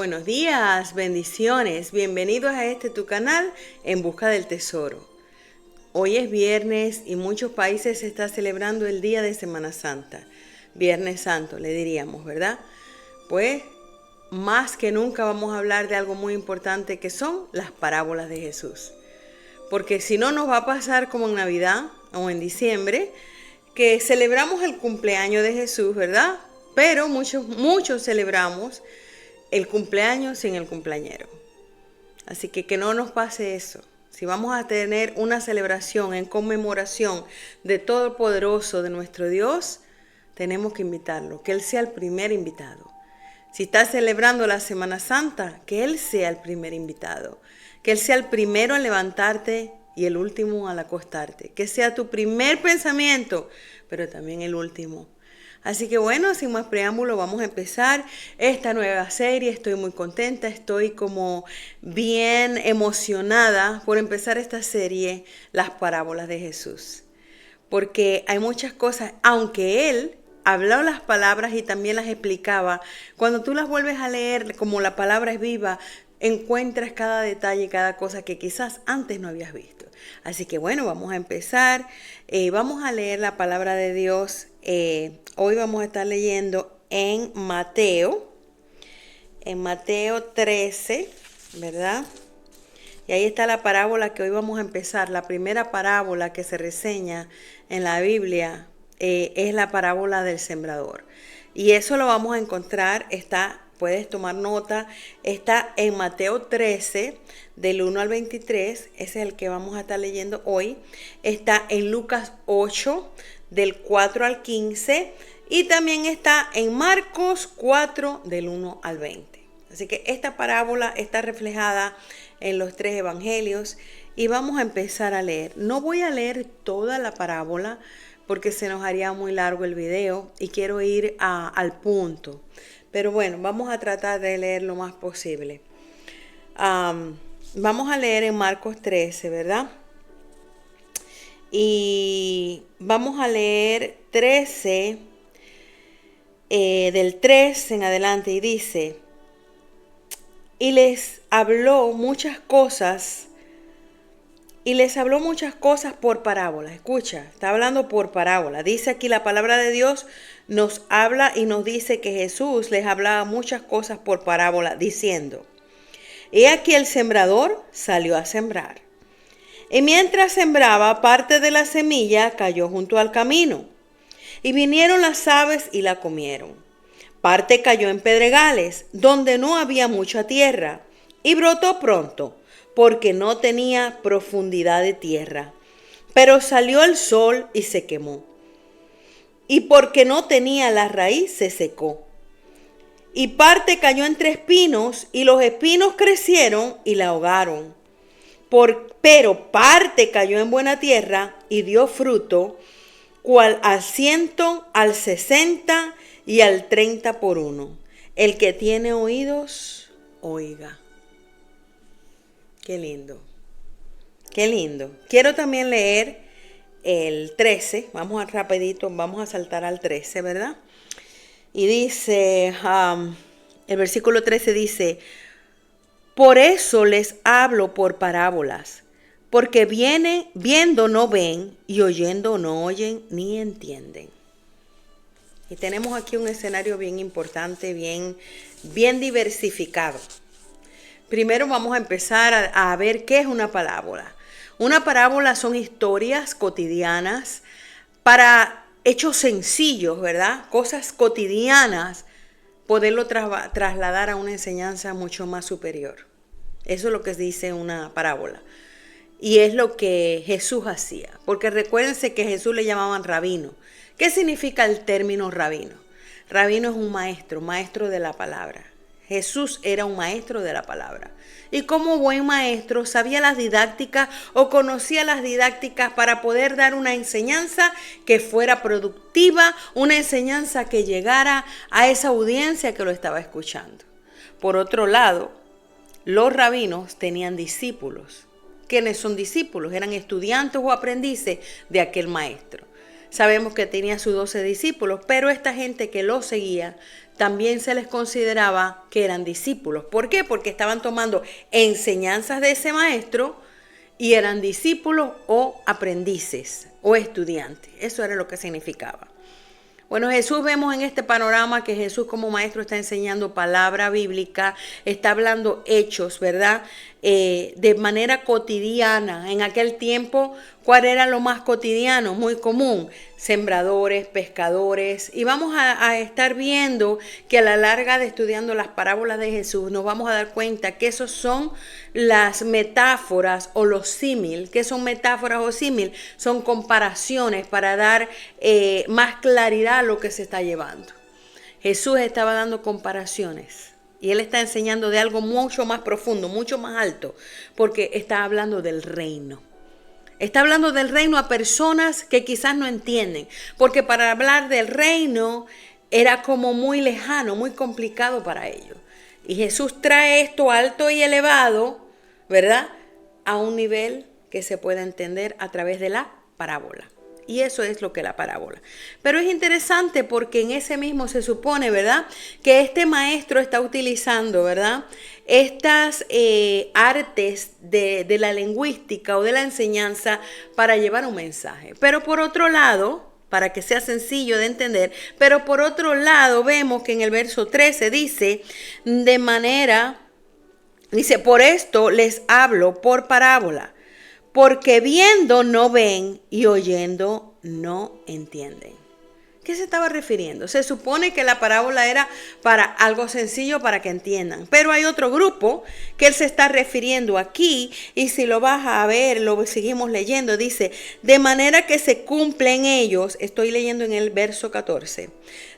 Buenos días, bendiciones, bienvenidos a este tu canal En Busca del Tesoro. Hoy es viernes y muchos países se está celebrando el día de Semana Santa. Viernes Santo, le diríamos, ¿verdad? Pues más que nunca vamos a hablar de algo muy importante que son las parábolas de Jesús. Porque si no nos va a pasar como en Navidad o en diciembre, que celebramos el cumpleaños de Jesús, ¿verdad? Pero muchos celebramos el cumpleaños sin el cumpleañero. Así que no nos pase eso. Si vamos a tener una celebración en conmemoración de Todopoderoso, de nuestro Dios, tenemos que invitarlo, que Él sea el primer invitado. Si estás celebrando la Semana Santa, que Él sea el primer invitado. Que Él sea el primero en levantarte y el último al acostarte. Que sea tu primer pensamiento, pero también el último. Así que bueno, sin más preámbulo, vamos a empezar esta nueva serie. Estoy muy contenta, estoy como bien emocionada por empezar esta serie, las parábolas de Jesús. Porque hay muchas cosas, aunque Él habló las palabras y también las explicaba, cuando tú las vuelves a leer, como la palabra es viva, encuentras cada detalle, cada cosa que quizás antes no habías visto. Así que bueno, vamos a empezar. Vamos a leer la palabra de Dios. Hoy vamos a estar leyendo en Mateo 13, ¿verdad? Y ahí está la parábola que hoy vamos a empezar. La primera parábola que se reseña en la Biblia es la parábola del sembrador. Y eso lo vamos a encontrar, puedes tomar nota, está en Mateo 13, del 1 al 23, ese es el que vamos a estar leyendo hoy. Está en Lucas 8, del 4 al 15, y también está en Marcos 4, del 1 al 20. Así que esta parábola está reflejada en los tres evangelios y vamos a empezar a leer. No voy a leer toda la parábola porque se nos haría muy largo el video y quiero ir al punto. Pero bueno, vamos a tratar de leer lo más posible. Vamos a leer en Marcos 13, ¿verdad? Y vamos a leer 13, del 3 en adelante, y dice: y les habló muchas cosas por parábola. Escucha, está hablando por parábola. Dice aquí la palabra de Dios nos habla y nos dice que Jesús les hablaba muchas cosas por parábola, diciendo: he aquí el sembrador salió a sembrar. Y mientras sembraba, parte de la semilla cayó junto al camino. Y vinieron las aves y la comieron. Parte cayó en pedregales, donde no había mucha tierra, y brotó pronto, porque no tenía profundidad de tierra. Pero salió el sol y se quemó. Y porque no tenía la raíz, se secó. Y parte cayó entre espinos, y los espinos crecieron y la ahogaron. Pero parte cayó en buena tierra y dio fruto, cual al 100, al 60 y al 30 por uno. El que tiene oídos, oiga. Qué lindo. Qué lindo. Quiero también leer el 13. Vamos a saltar al 13, ¿verdad? Y dice, el versículo 13 dice: por eso les hablo por parábolas, porque viendo no ven y oyendo no oyen ni entienden. Y tenemos aquí un escenario bien importante, bien diversificado. Primero vamos a empezar a ver qué es una parábola. Una parábola son historias cotidianas para hechos sencillos, ¿verdad? Cosas cotidianas, poderlo trasladar a una enseñanza mucho más superior. Eso es lo que dice una parábola. Y es lo que Jesús hacía. Porque recuérdense que Jesús le llamaban rabino. ¿Qué significa el término rabino? Rabino es un maestro de la palabra. Jesús era un maestro de la palabra. Y como buen maestro sabía las didácticas o conocía las didácticas para poder dar una enseñanza que fuera productiva, una enseñanza que llegara a esa audiencia que lo estaba escuchando. Por otro lado, los rabinos tenían discípulos. ¿Quiénes son discípulos? Eran estudiantes o aprendices de aquel maestro. Sabemos que tenía sus 12 discípulos, pero esta gente que lo seguía también se les consideraba que eran discípulos. ¿Por qué? Porque estaban tomando enseñanzas de ese maestro y eran discípulos o aprendices o estudiantes. Eso era lo que significaba. Bueno, Jesús, vemos en este panorama que Jesús como maestro está enseñando palabra bíblica, está hablando hechos, ¿verdad? De manera cotidiana. En aquel tiempo, ¿cuál era lo más cotidiano? Muy común. Sembradores, pescadores. Y vamos a estar viendo que a la larga de estudiando las parábolas de Jesús, nos vamos a dar cuenta que esos son las metáforas o los símil. ¿Qué son metáforas o símil? Son comparaciones para dar más claridad a lo que se está llevando. Jesús estaba dando comparaciones. Y Él está enseñando de algo mucho más profundo, mucho más alto, porque está hablando del reino. Está hablando del reino a personas que quizás no entienden, porque para hablar del reino era como muy lejano, muy complicado para ellos. Y Jesús trae esto alto y elevado, ¿verdad?, a un nivel que se pueda entender a través de la parábola. Y eso es lo que es la parábola. Pero es interesante porque en ese mismo se supone, ¿verdad?, que este maestro está utilizando, ¿verdad?, estas artes de la lingüística o de la enseñanza para llevar un mensaje. Pero por otro lado, para que sea sencillo de entender, pero por otro lado vemos que en el verso 13 dice, por esto les hablo por parábola. Porque viendo no ven y oyendo no entienden. ¿Qué se estaba refiriendo? Se supone que la parábola era para algo sencillo para que entiendan. Pero hay otro grupo que él se está refiriendo aquí. Y si lo vas a ver, lo seguimos leyendo. Dice, de manera que se cumple en ellos. Estoy leyendo en el verso 14.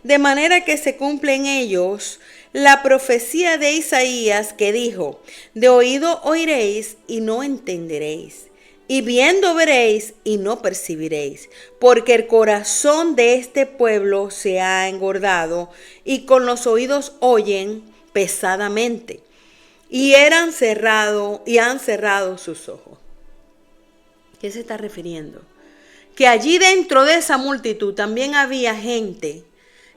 De manera que se cumple en ellos la profecía de Isaías que dijo, de oído oiréis y no entenderéis. Y viendo veréis y no percibiréis, porque el corazón de este pueblo se ha engordado y con los oídos oyen pesadamente y han cerrado sus ojos. ¿Qué se está refiriendo? Que allí dentro de esa multitud también había gente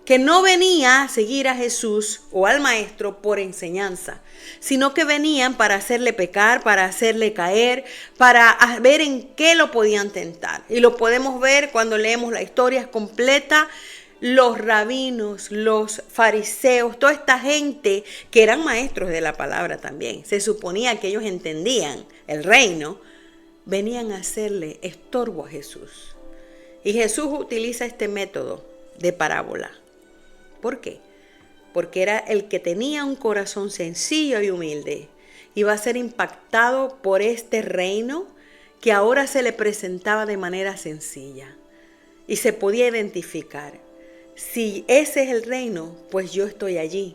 que no venía a seguir a Jesús o al maestro por enseñanza, sino que venían para hacerle pecar, para hacerle caer, para ver en qué lo podían tentar. Y lo podemos ver cuando leemos la historia completa. Los rabinos, los fariseos, toda esta gente que eran maestros de la palabra también, se suponía que ellos entendían el reino, venían a hacerle estorbo a Jesús. Y Jesús utiliza este método de parábola. ¿Por qué? Porque era el que tenía un corazón sencillo y humilde. Iba a ser impactado por este reino que ahora se le presentaba de manera sencilla. Y se podía identificar. Si ese es el reino, pues yo estoy allí.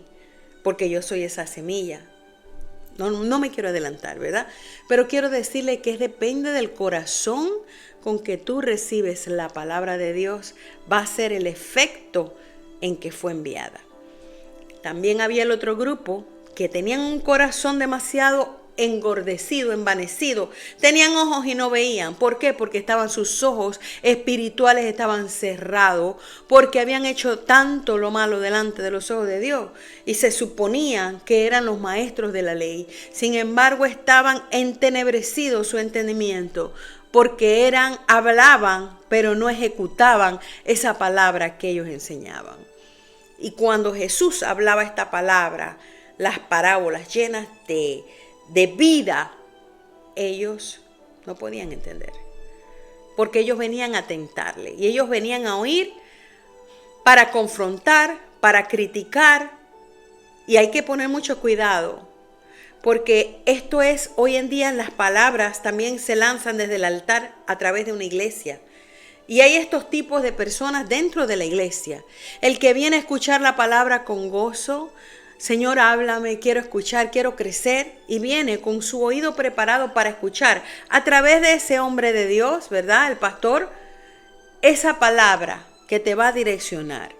Porque yo soy esa semilla. No me quiero adelantar, ¿verdad? Pero quiero decirle que depende del corazón con que tú recibes la palabra de Dios. Va a ser el efecto en que fue enviada. También había el otro grupo que tenían un corazón demasiado engordecido, envanecido. Tenían ojos y no veían. ¿Por qué? Porque sus ojos espirituales estaban cerrados, porque habían hecho tanto lo malo delante de los ojos de Dios y se suponían que eran los maestros de la ley. Sin embargo, estaban entenebrecidos su entendimiento, porque hablaban, pero no ejecutaban esa palabra que ellos enseñaban. Y cuando Jesús hablaba esta palabra, las parábolas llenas de vida, ellos no podían entender. Porque ellos venían a tentarle. Y ellos venían a oír para confrontar, para criticar. Y hay que poner mucho cuidado. Porque esto es, hoy en día las palabras también se lanzan desde el altar a través de una iglesia. Y hay estos tipos de personas dentro de la iglesia. El que viene a escuchar la palabra con gozo, Señor, háblame, quiero escuchar, quiero crecer. Y viene con su oído preparado para escuchar a través de ese hombre de Dios, ¿verdad? El pastor, esa palabra que te va a direccionar.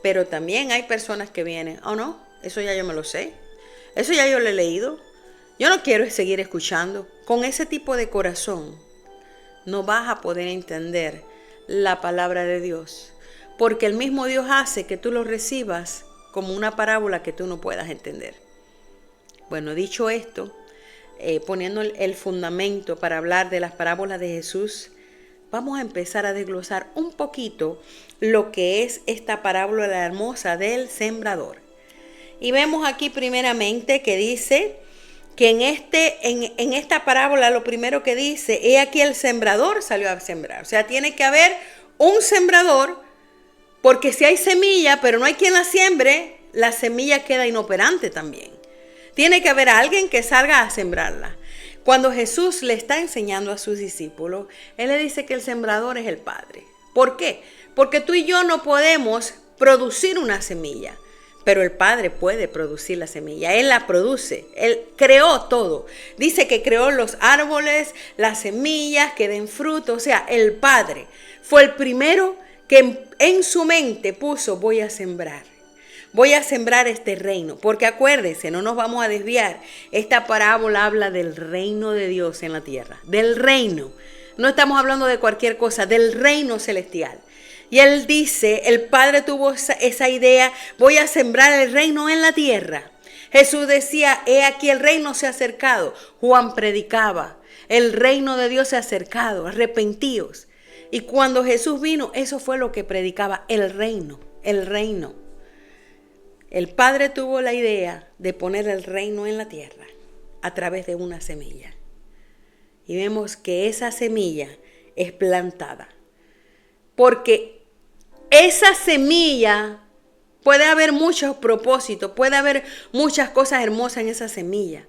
Pero también hay personas que vienen, oh no, eso ya yo me lo sé. Eso ya yo lo he leído. Yo no quiero seguir escuchando. Con ese tipo de corazón no vas a poder entender la palabra de Dios. Porque el mismo Dios hace que tú lo recibas como una parábola que tú no puedas entender. Bueno, dicho esto, poniendo el fundamento para hablar de las parábolas de Jesús, vamos a empezar a desglosar un poquito lo que es esta parábola hermosa del sembrador. Y vemos aquí primeramente que dice que en esta parábola lo primero que dice, he aquí el sembrador salió a sembrar. O sea, tiene que haber un sembrador, porque si hay semilla, pero no hay quien la siembre, la semilla queda inoperante también. Tiene que haber alguien que salga a sembrarla. Cuando Jesús le está enseñando a sus discípulos, Él le dice que el sembrador es el Padre. ¿Por qué? Porque tú y yo no podemos producir una semilla, pero el Padre puede producir la semilla. Él la produce. Él creó todo. Dice que creó los árboles, las semillas que den fruto. O sea, el Padre fue el primero que en su mente puso, voy a sembrar. Voy a sembrar este reino, porque acuérdense, no nos vamos a desviar. Esta parábola habla del reino de Dios en la tierra, del reino. No estamos hablando de cualquier cosa, del reino celestial. Y él dice, el Padre tuvo esa idea, voy a sembrar el reino en la tierra. Jesús decía, he aquí el reino se ha acercado. Juan predicaba, el reino de Dios se ha acercado, arrepentíos. Y cuando Jesús vino, eso fue lo que predicaba, el reino, el reino. El Padre tuvo la idea de poner el reino en la tierra a través de una semilla. Y vemos que esa semilla es plantada. Porque esa semilla, puede haber muchos propósitos, puede haber muchas cosas hermosas en esa semilla,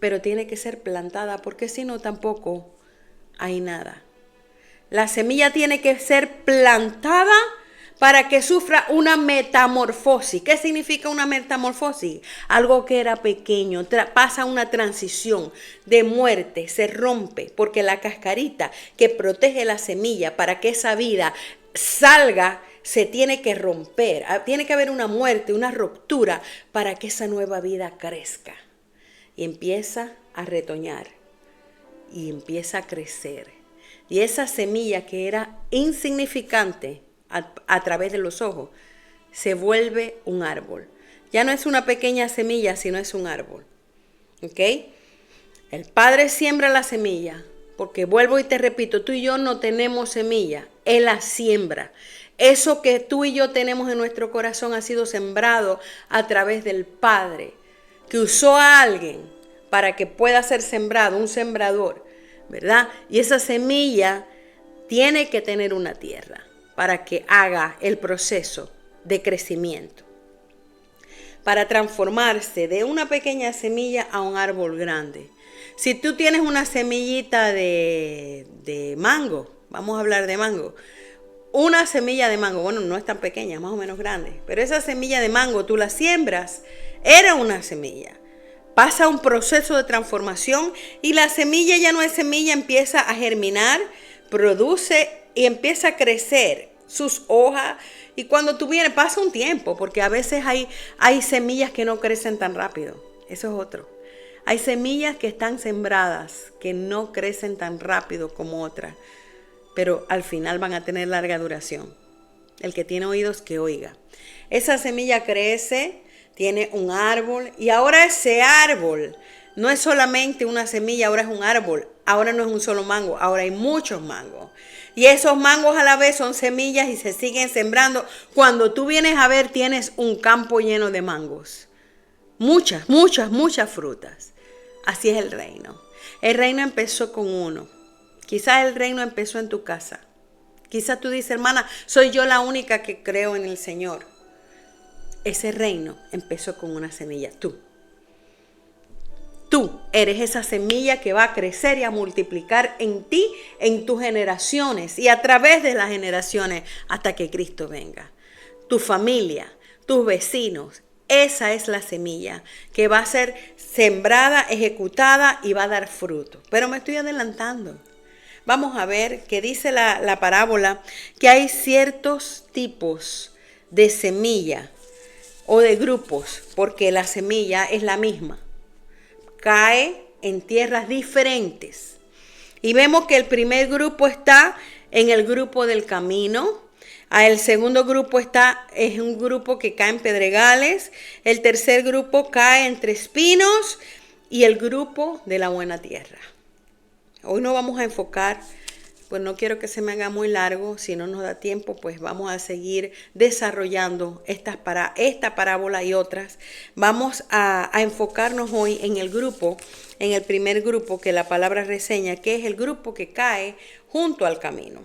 pero tiene que ser plantada, porque si no tampoco hay nada. La semilla tiene que ser plantada para que sufra una metamorfosis. ¿Qué significa una metamorfosis? Algo que era pequeño, pasa una transición de muerte, se rompe, porque la cascarita que protege la semilla para que esa vida salga, se tiene que romper. Tiene que haber una muerte, una ruptura para que esa nueva vida crezca. Y empieza a retoñar y empieza a crecer. Y esa semilla que era insignificante a través de los ojos, se vuelve un árbol. Ya no es una pequeña semilla, sino es un árbol. ¿Ok? El Padre siembra la semilla, porque vuelvo y te repito, tú y yo no tenemos semilla, Él la siembra. Eso que tú y yo tenemos en nuestro corazón ha sido sembrado a través del Padre, que usó a alguien para que pueda ser sembrado, un sembrador, ¿verdad? Y esa semilla tiene que tener una tierra para que haga el proceso de crecimiento, para transformarse de una pequeña semilla a un árbol grande. Si tú tienes una semillita de mango, vamos a hablar de mango, una semilla de mango, bueno, no es tan pequeña, más o menos grande, pero esa semilla de mango tú la siembras, era una semilla. Pasa un proceso de transformación y la semilla ya no es semilla, empieza a germinar, produce y empieza a crecer sus hojas. Y cuando tú vienes, pasa un tiempo, porque a veces hay semillas que no crecen tan rápido. Eso es otro. Hay semillas que están sembradas, que no crecen tan rápido como otras, pero al final van a tener larga duración. El que tiene oídos, que oiga. Esa semilla crece, tiene un árbol, y ahora ese árbol no es solamente una semilla, ahora es un árbol. Ahora no es un solo mango, ahora hay muchos mangos. Y esos mangos a la vez son semillas y se siguen sembrando. Cuando tú vienes a ver, tienes un campo lleno de mangos. Muchas, muchas, muchas frutas. Así es el reino. El reino empezó con uno. Quizás el reino empezó en tu casa. Quizás tú dices, hermana, soy yo la única que creo en el Señor. Ese reino empezó con una semilla, tú. Tú eres esa semilla que va a crecer y a multiplicar en ti, en tus generaciones y a través de las generaciones hasta que Cristo venga. Tu familia, tus vecinos, esa es la semilla que va a ser sembrada, ejecutada y va a dar fruto. Pero me estoy adelantando. Vamos a ver que dice la parábola que hay ciertos tipos de semilla o de grupos, porque la semilla es la misma. Cae en tierras diferentes. Y vemos que el primer grupo está en el grupo del camino. El segundo grupo es un grupo que cae en pedregales. El tercer grupo cae entre espinos y el grupo de la buena tierra. Hoy nos vamos a enfocar, pues no quiero que se me haga muy largo, si no nos da tiempo, pues vamos a seguir desarrollando esta parábola y otras. Vamos a enfocarnos hoy en el primer grupo que la palabra reseña, que es el grupo que cae junto al camino.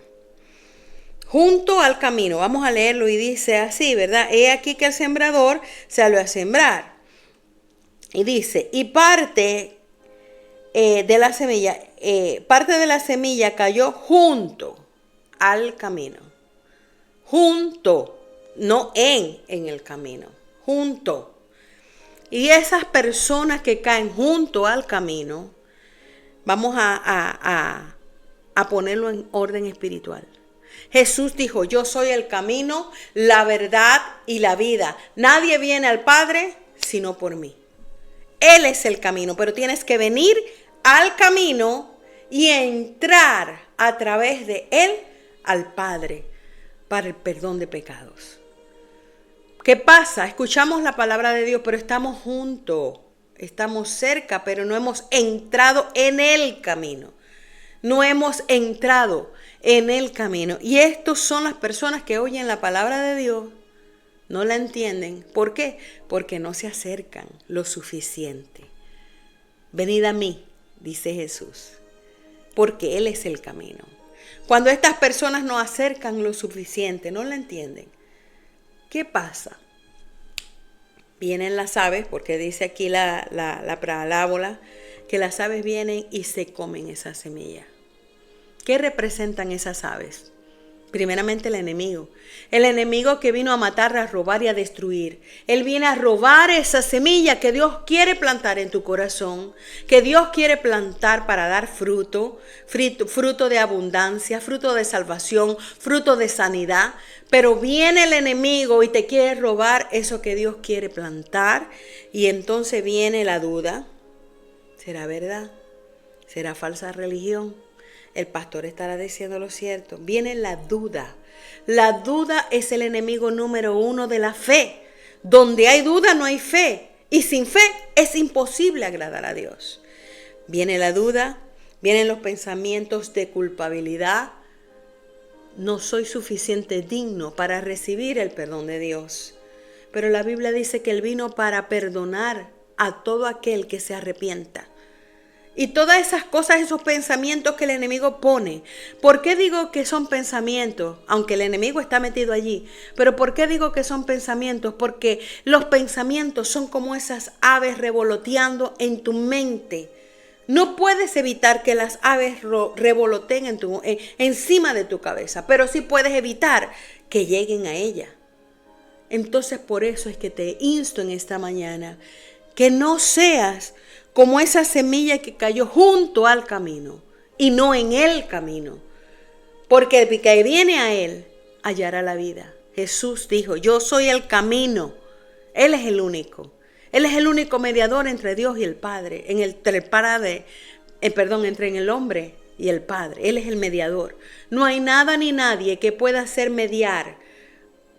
Junto al camino, vamos a leerlo y dice así, ¿verdad? He aquí que el sembrador salió a sembrar. Y dice, y parte de la semilla cayó junto al camino. Junto, no en el camino, junto. Y esas personas que caen junto al camino, vamos a ponerlo en orden espiritual. Jesús dijo, yo soy el camino, la verdad y la vida. Nadie viene al Padre sino por mí. Él es el camino, pero tienes que venir al camino y entrar a través de él al Padre para el perdón de pecados. ¿Qué pasa? Escuchamos la palabra de Dios, pero estamos juntos, estamos cerca, pero no hemos entrado en el camino. No hemos entrado en el camino. Y estos son las personas que oyen la palabra de Dios, no la entienden. ¿Por qué? Porque no se acercan lo suficiente. Venid a mí, dice Jesús, porque Él es el camino. Cuando estas personas no acercan lo suficiente, no la entienden, ¿qué pasa? Vienen las aves, porque dice aquí la parábola, que las aves vienen y se comen esa semilla. ¿Qué representan esas aves? Primeramente el enemigo. El enemigo que vino a matar, a robar y a destruir. Él viene a robar esa semilla que Dios quiere plantar en tu corazón, que Dios quiere plantar para dar fruto de abundancia, fruto de salvación, fruto de sanidad. Pero viene el enemigo y te quiere robar eso que Dios quiere plantar. Y entonces viene la duda. ¿Será verdad? ¿Será falsa religión? El pastor estará diciendo lo cierto. Viene la duda. La duda es el enemigo número 1 de la fe. Donde hay duda no hay fe. Y sin fe es imposible agradar a Dios. Viene la duda, vienen los pensamientos de culpabilidad. No soy suficiente digno para recibir el perdón de Dios. Pero la Biblia dice que Él vino para perdonar a todo aquel que se arrepienta. Y todas esas cosas, esos pensamientos que el enemigo pone. ¿Por qué digo que son pensamientos? Aunque el enemigo está metido allí. Pero ¿por qué digo que son pensamientos? Porque los pensamientos son como esas aves revoloteando en tu mente. No puedes evitar que las aves revoloteen encima de tu cabeza. Pero sí puedes evitar que lleguen a ella. Entonces por eso es que te insto en esta mañana que no seas como esa semilla que cayó junto al camino y no en el camino. Porque el que viene a él hallará la vida. Jesús dijo, yo soy el camino. Él es el único. Él es el único mediador entre Dios y el Padre. Entre el hombre y el Padre. Él es el mediador. No hay nada ni nadie que pueda hacer mediar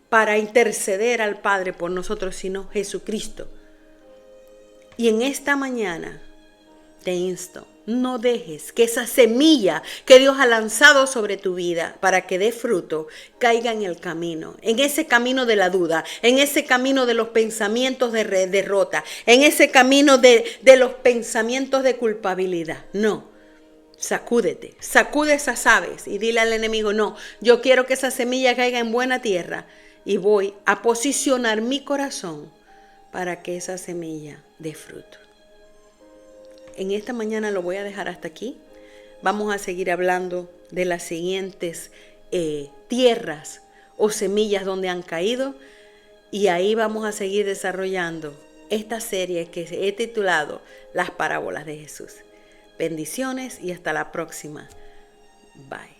para interceder al Padre por nosotros, sino Jesucristo. Y en esta mañana te insto, no dejes que esa semilla que Dios ha lanzado sobre tu vida para que dé fruto, caiga en el camino, en ese camino de la duda, en ese camino de los pensamientos de derrota, en ese camino de los pensamientos de culpabilidad. No, sacúdete, sacude esas aves y dile al enemigo, no, yo quiero que esa semilla caiga en buena tierra y voy a posicionar mi corazón para que esa semilla de fruto. En esta mañana lo voy a dejar hasta aquí. Vamos a seguir hablando de las siguientes tierras o semillas donde han caído. Y ahí vamos a seguir desarrollando esta serie que he titulado Las Parábolas de Jesús. Bendiciones y hasta la próxima. Bye.